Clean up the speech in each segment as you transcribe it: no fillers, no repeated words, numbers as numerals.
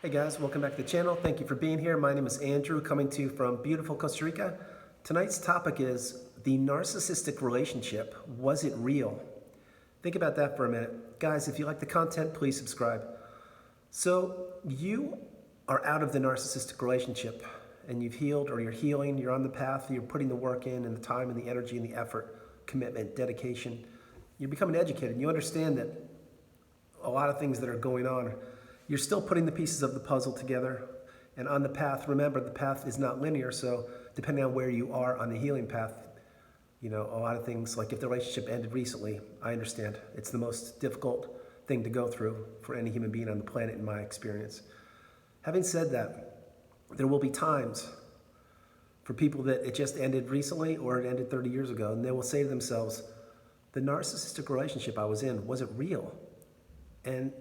Hey guys, welcome back to the channel. Thank you for being here. My name is Andrew, coming to you from beautiful Costa Rica. Tonight's topic is the narcissistic relationship. Was it real? Think about that for a minute. Guys, if you like the content, please subscribe. So you are out of the narcissistic relationship and you've healed, or you're healing, you're on the path, you're putting the work in and the time and the energy and the effort, commitment, dedication. You're becoming educated and you understand that a lot of things that are going on, you're still putting the pieces of the puzzle together. And on the path, remember, the path is not linear. So depending on where you are on the healing path, a lot of things, like if the relationship ended recently, I understand. It's the most difficult thing to go through for any human being on the planet, in my experience. Having said that, there will be times for people that it just ended recently or it ended 30 years ago, and they will say to themselves, the narcissistic relationship I was in, was it real? And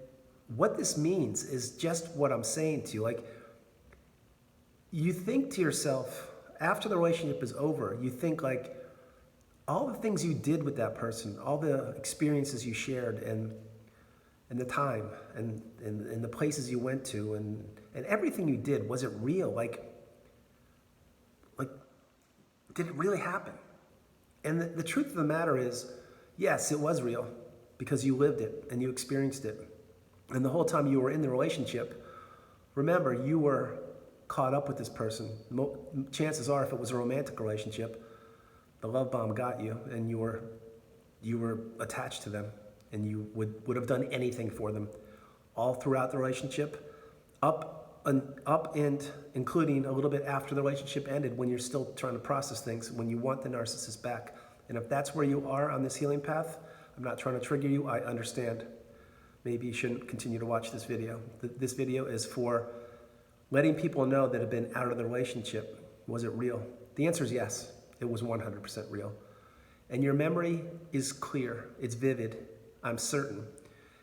what this means is just what I'm saying to you. Like, you think to yourself, after the relationship is over, you think like all the things you did with that person, all the experiences you shared and the time and the places you went to and everything you did, was it real? Like, did it really happen? And the truth of the matter is, yes, it was real because you lived it and you experienced it. And the whole time you were in the relationship, remember, you were caught up with this person. Chances are, if it was a romantic relationship, the love bomb got you and you were attached to them and you would have done anything for them all throughout the relationship, up and including a little bit after the relationship ended, when you're still trying to process things, when you want the narcissist back. And if that's where you are on this healing path, I'm not trying to trigger you, I understand. Maybe you shouldn't continue to watch this video. This video is for letting people know that have been out of the relationship. Was it real? The answer is yes. It was 100% real. And your memory is clear. It's vivid. I'm certain.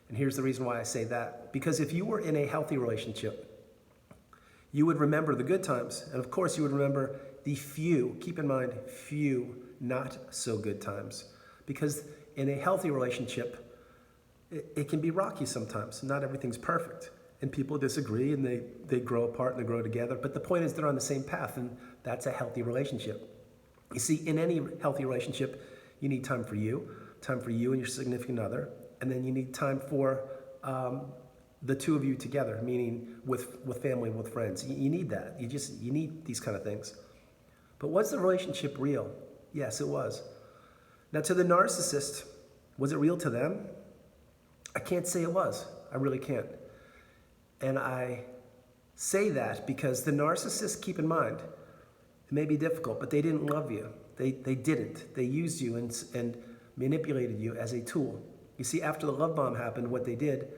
And here's the reason why I say that. Because if you were in a healthy relationship, you would remember the good times. And of course, you would remember the few, keep in mind, few not so good times. Because in a healthy relationship, it can be rocky sometimes. Not everything's perfect. And people disagree and they grow apart and they grow together. But the point is, they're on the same path, and that's a healthy relationship. You see, in any healthy relationship, you need time for you and your significant other, and then you need time for the two of you together, meaning with family, with friends. You need that. You need these kind of things. But was the relationship real? Yes, it was. Now, to the narcissist, was it real to them? I can't say it was. I really can't. And I say that because the narcissist, keep in mind, it may be difficult, but they didn't love you. They didn't. They used you and manipulated you as a tool. You see, after the love bomb happened, what they did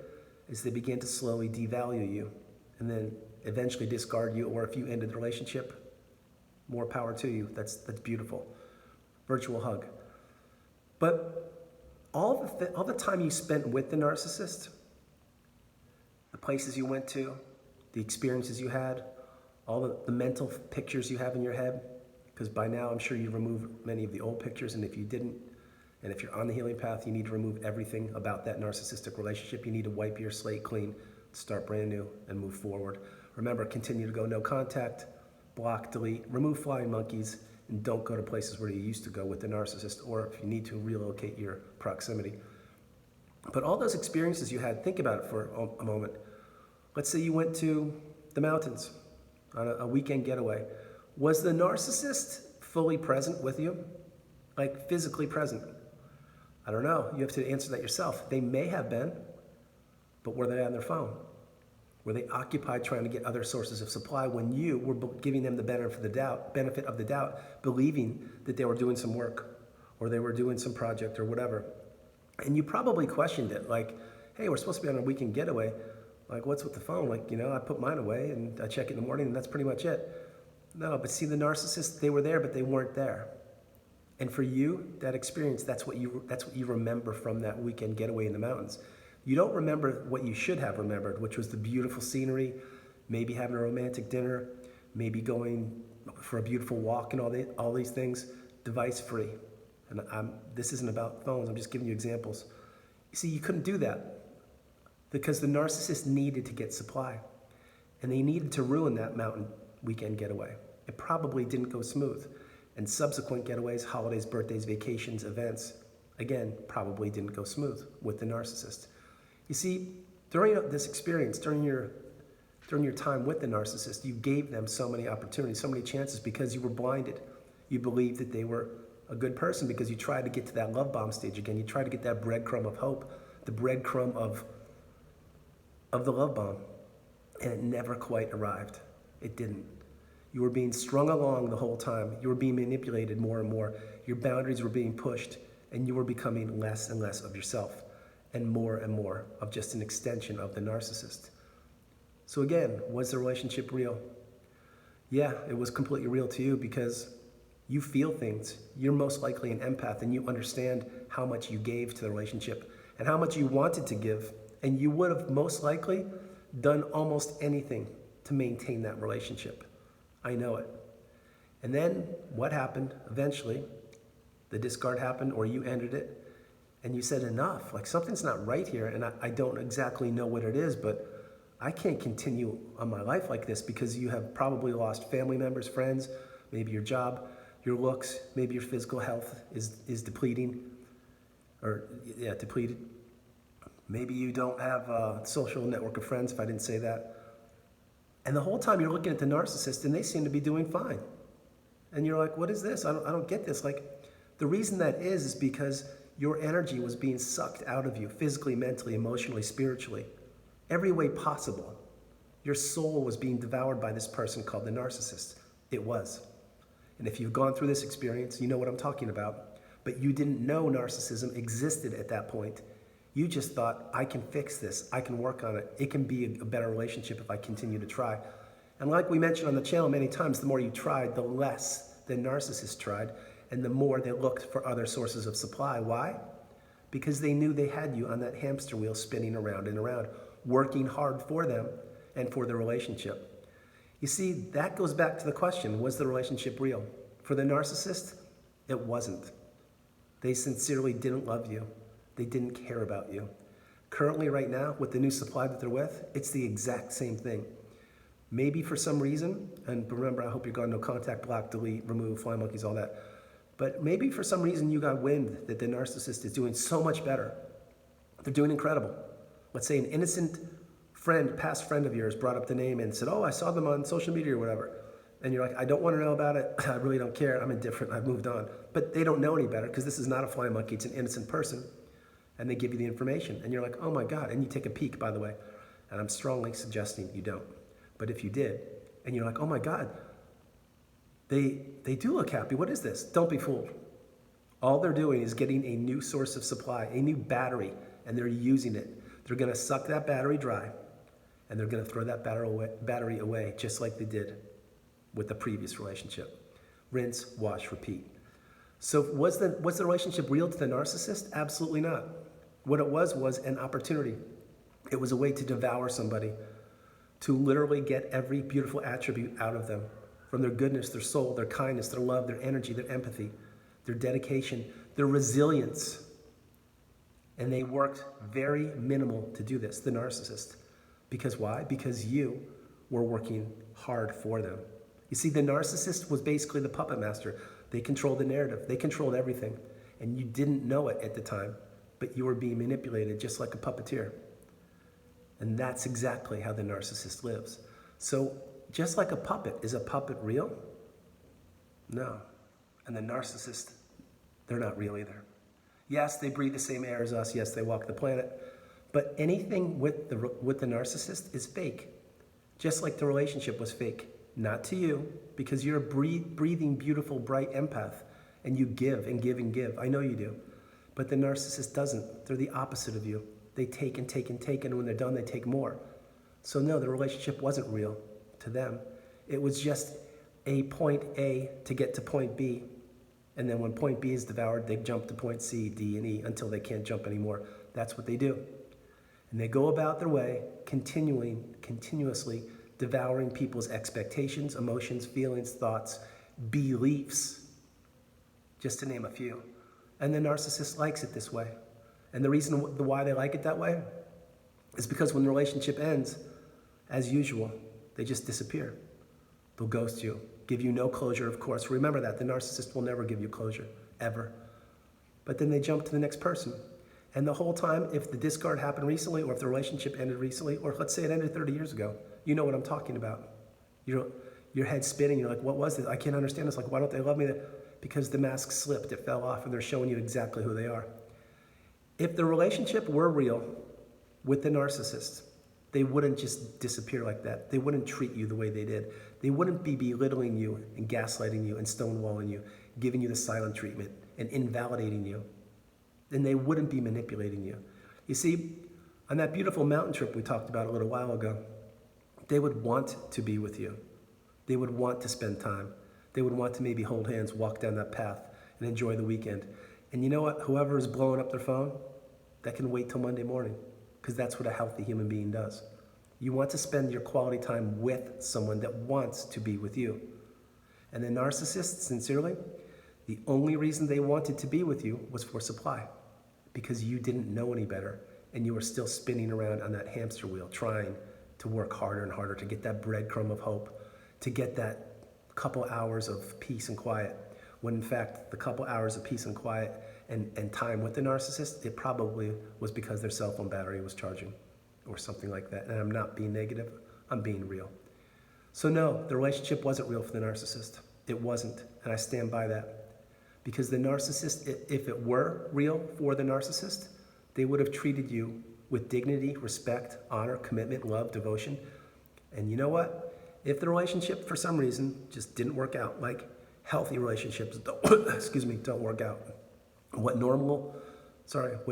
is they began to slowly devalue you and then eventually discard you, or if you ended the relationship, more power to you. That's beautiful. Virtual hug. But all the time you spent with the narcissist, the places you went to, the experiences you had, all the mental pictures you have in your head, because by now I'm sure you removed many of the old pictures, and if you didn't, and if you're on the healing path, you need to remove everything about that narcissistic relationship. You need to wipe your slate clean, start brand new, and move forward. Remember, continue to go no contact, block, delete, remove flying monkeys, and don't go to places where you used to go with the narcissist, or if you need to, relocate your proximity. But all those experiences you had, think about it for a moment. Let's say you went to the mountains on a weekend getaway. Was the narcissist fully present with you? Like physically present? I don't know. You have to answer that yourself. They may have been, but were they on their phone? Were they occupied trying to get other sources of supply when you were giving them the benefit of the doubt, believing that they were doing some work or they were doing some project or whatever? And you probably questioned it, like, hey, we're supposed to be on a weekend getaway. Like, what's with the phone? Like, I put mine away and I check it in the morning and that's pretty much it. No, but see, the narcissist, they were there, but they weren't there. And for you, that experience, that's what you remember from that weekend getaway in the mountains. You don't remember what you should have remembered, which was the beautiful scenery, maybe having a romantic dinner, maybe going for a beautiful walk and all these things, device free. And this isn't about phones, I'm just giving you examples. You see, you couldn't do that because the narcissist needed to get supply. And they needed to ruin that mountain weekend getaway. It probably didn't go smooth. And subsequent getaways, holidays, birthdays, vacations, events, again, probably didn't go smooth with the narcissist. You see, during this experience, during your time with the narcissist, you gave them so many opportunities, so many chances because you were blinded. You believed that they were a good person because you tried to get to that love bomb stage again. You tried to get that breadcrumb of hope, the breadcrumb of the love bomb. And it never quite arrived. It didn't. You were being strung along the whole time. You were being manipulated more and more. Your boundaries were being pushed, and you were becoming less and less of yourself and more of just an extension of the narcissist. So again, was the relationship real? Yeah, it was completely real to you because you feel things. You're most likely an empath, and you understand how much you gave to the relationship and how much you wanted to give, and you would have most likely done almost anything to maintain that relationship. I know it. And then what happened? Eventually, the discard happened, or you ended it, and you said enough. Like, something's not right here, and I don't exactly know what it is, but I can't continue on my life like this because you have probably lost family members, friends, maybe your job, your looks, maybe your physical health is depleting, depleted. Maybe you don't have a social network of friends, if I didn't say that. And the whole time you're looking at the narcissist and they seem to be doing fine. And you're like, what is this? I don't get this. Like, the reason that is because your energy was being sucked out of you physically, mentally, emotionally, spiritually, every way possible. Your soul was being devoured by this person called the narcissist. It was. And if you've gone through this experience, you know what I'm talking about. But you didn't know narcissism existed at that point. You just thought, I can fix this. I can work on it. It can be a better relationship if I continue to try. And like we mentioned on the channel many times, the more you tried, the less the narcissist tried, and the more they looked for other sources of supply. Why? Because they knew they had you on that hamster wheel spinning around and around, working hard for them and for the relationship. You see, that goes back to the question, was the relationship real? For the narcissist, it wasn't. They sincerely didn't love you. They didn't care about you. Currently, right now, with the new supply that they're with, it's the exact same thing. Maybe for some reason, and remember, I hope you're gone, no contact, block, delete, remove, fly monkeys, all that. But maybe for some reason you got wind that the narcissist is doing so much better. They're doing incredible. Let's say an innocent friend, past friend of yours, brought up the name and said, oh, I saw them on social media or whatever. And you're like, I don't want to know about it. I really don't care. I'm indifferent. I've moved on. But they don't know any better because this is not a fly monkey. It's an innocent person. And they give you the information. And you're like, oh my God. And you take a peek, by the way. And I'm strongly suggesting you don't. But if you did, and you're like, oh my God, they do look happy. What is this? Don't be fooled. All they're doing is getting a new source of supply, a new battery, and they're using it. They're going to suck that battery dry, and they're going to throw that battery away, just like they did with the previous relationship. Rinse, wash, repeat. So was the relationship real to the narcissist? Absolutely not. What it was an opportunity. It was a way to devour somebody, to literally get every beautiful attribute out of them, from their goodness, their soul, their kindness, their love, their energy, their empathy, their dedication, their resilience. And they worked very minimal to do this, the narcissist. Because why? Because you were working hard for them. You see, the narcissist was basically the puppet master. They controlled the narrative. They controlled everything. And you didn't know it at the time, but you were being manipulated just like a puppeteer. And that's exactly how the narcissist lives. So just like a puppet, is a puppet real? No. And the narcissist, they're not real either. Yes, they breathe the same air as us. Yes, they walk the planet. But anything with the narcissist is fake. Just like the relationship was fake. Not to you, because you're a breathing, beautiful, bright empath. And you give and give and give. I know you do. But the narcissist doesn't. They're the opposite of you. They take and take and take, and when they're done, they take more. So no, the relationship wasn't real to them. It was just a point A to get to point B. And then when point B is devoured, they jump to point C, D, and E until they can't jump anymore. That's what they do. And they go about their way, continuously devouring people's expectations, emotions, feelings, thoughts, beliefs, just to name a few. And the narcissist likes it this way. And the reason why they like it that way is because when the relationship ends, as usual, They just disappear. They'll ghost you, give you no closure, of course. Remember that. The narcissist will never give you closure, ever. But then they jump to the next person. And the whole time, if the discard happened recently, or if the relationship ended recently, or let's say it ended 30 years ago, you know what I'm talking about. Your head's spinning, you're like, what was this? I can't understand this. Like, why don't they love me? Because the mask slipped, it fell off, and they're showing you exactly who they are. If the relationship were real with the narcissist, they wouldn't just disappear like that. They wouldn't treat you the way they did. They wouldn't be belittling you and gaslighting you and stonewalling you, giving you the silent treatment and invalidating you. And they wouldn't be manipulating you. You see, on that beautiful mountain trip we talked about a little while ago, they would want to be with you. They would want to spend time. They would want to maybe hold hands, walk down that path, and enjoy the weekend. And you know what? Whoever is blowing up their phone, that can wait till Monday morning, because that's what a healthy human being does. You want to spend your quality time with someone that wants to be with you. And the narcissist, sincerely, the only reason they wanted to be with you was for supply, because you didn't know any better, and you were still spinning around on that hamster wheel, trying to work harder and harder to get that breadcrumb of hope, to get that couple hours of peace and quiet, when in fact the couple hours of peace and quiet and time with the narcissist, it probably was because their cell phone battery was charging or something like that. And I'm not being negative, I'm being real. So no, the relationship wasn't real for the narcissist. It wasn't, and I stand by that. Because the narcissist, if it were real for the narcissist, they would have treated you with dignity, respect, honor, commitment, love, devotion. And you know what? If the relationship, for some reason, just didn't work out, like healthy relationships don't, don't work out. What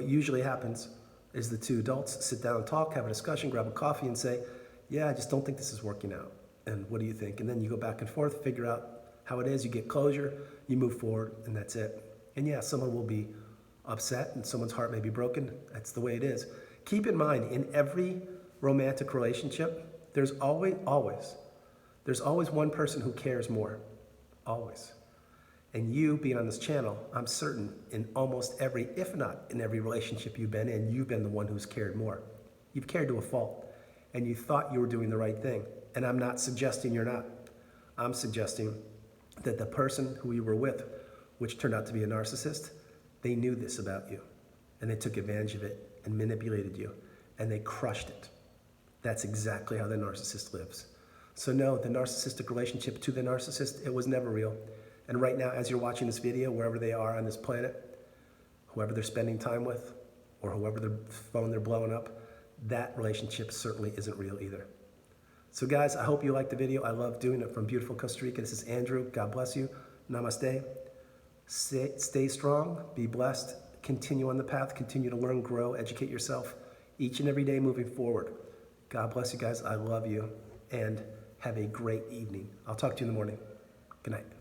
usually happens is the two adults sit down and talk, have a discussion, grab a coffee and say, yeah, I just don't think this is working out. And what do you think? And then you go back and forth, figure out how it is, you get closure, you move forward, and that's it. And yeah, someone will be upset and someone's heart may be broken. That's the way it is. Keep in mind, in every romantic relationship, there's always one person who cares more, always. And you being on this channel, I'm certain in almost every, if not in every relationship you've been in, you've been the one who's cared more. You've cared to a fault, and you thought you were doing the right thing. And I'm not suggesting you're not. I'm suggesting that the person who you were with, which turned out to be a narcissist, they knew this about you, and they took advantage of it and manipulated you, and they crushed it. That's exactly how the narcissist lives. So no, the narcissistic relationship to the narcissist, it was never real. And right now, as you're watching this video, wherever they are on this planet, whoever they're spending time with, or whoever their phone they're blowing up, that relationship certainly isn't real either. So guys, I hope you liked the video. I love doing it from beautiful Costa Rica. This is Andrew. God bless you. Namaste. Stay strong. Be blessed. Continue on the path. Continue to learn, grow, educate yourself each and every day moving forward. God bless you guys. I love you. And have a great evening. I'll talk to you in the morning. Good night.